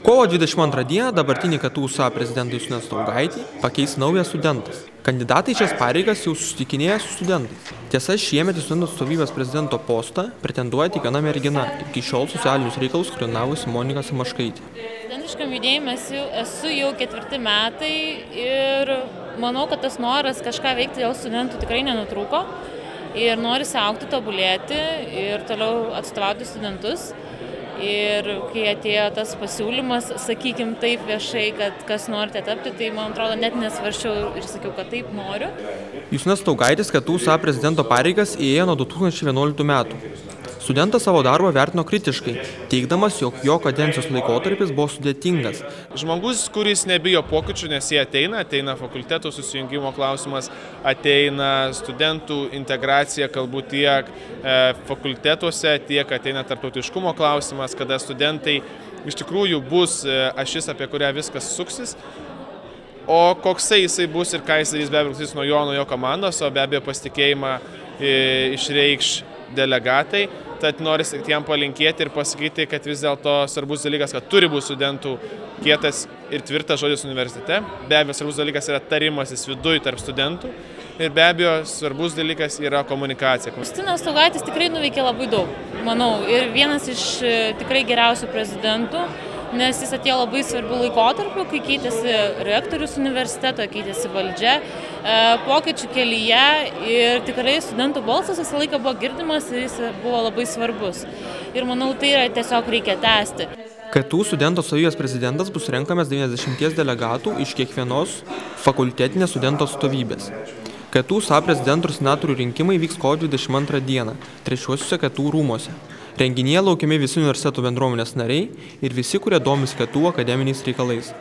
Kovo 22 dieną dabartinį KTU SA prezidentą Justiną Staugaitį pakeis naujas studentas. Kandidatai šias pareigas jau susitikinėja su studentais. Tiesa, šiemet į studentų atstovybės prezidento postą pretenduoja tik viena mergina, iki šiol socialinius reikalus koordinavusi Monika Samaškaitė. Studentiškam judėjime esu jau 4 metai ir manau, kad tas noras kažką veikti dėl studentų tikrai nenutrūko ir norisi augti, tobulėti ir toliau atstovauti studentus. Ir kai atėjo tas pasiūlymas, sakykim taip viešai, kad kas norite tapti, tai man atrodo net nesvarščiau ir sakiau, kad taip noriu. Justinas Staugaitis KTU SA prezidento pareigas įėjo nuo 2011 metų. Studentas savo darbą vertino kritiškai, teigdamas, jog jo kadencijos laikotarpis buvo sudėtingas. Žmogus, kuris nebijo pokyčių, nes jie ateina fakultetų susijungimo klausimas, ateina studentų integracija, galbūt tiek fakultetuose, tiek ateina tarptautiškumo klausimas, kada studentai iš tikrųjų bus ašis, apie kurią viskas suksis. O koksai jisai bus ir ką jis be abejo klausys nuo jo komandos, o be abejo pasitikėjimą išreikš delegatai. Tad norisi jam palinkėti ir pasakyti, kad vis dėlto svarbus dalykas, kad turi būti studentų kietas ir tvirtas žodis universitete. Be abejo, svarbus dalykas yra tarimasis viduje tarp studentų. Ir be abejo, svarbus dalykas yra komunikacija. Justinas Staugaitis tikrai nuveikė labai daug, manau, ir vienas iš tikrai geriausių prezidentų, nes jis atėjo labai svarbių laikotarpių, kai keitėsi rektorius universiteto, keitėsi valdžia, pokyčių kelyje ir tikrai studentų balsas visą laiką buvo girdimas ir jis buvo labai svarbus. Ir manau, tai tiesiog reikia tęsti. KTU studentų atstovybės prezidentas bus renkamas 90 delegatų iš kiekvienos fakultetinės studentų atstovybės. KTU SA prezidentų ir senatorių rinkimai vyks kovo 22 dieną, trečiuosiuose KTU rūmuose. Renginyje laukiami visi universiteto bendruomenės nariai ir visi, kurie domisi KTU akademiniais reikalais.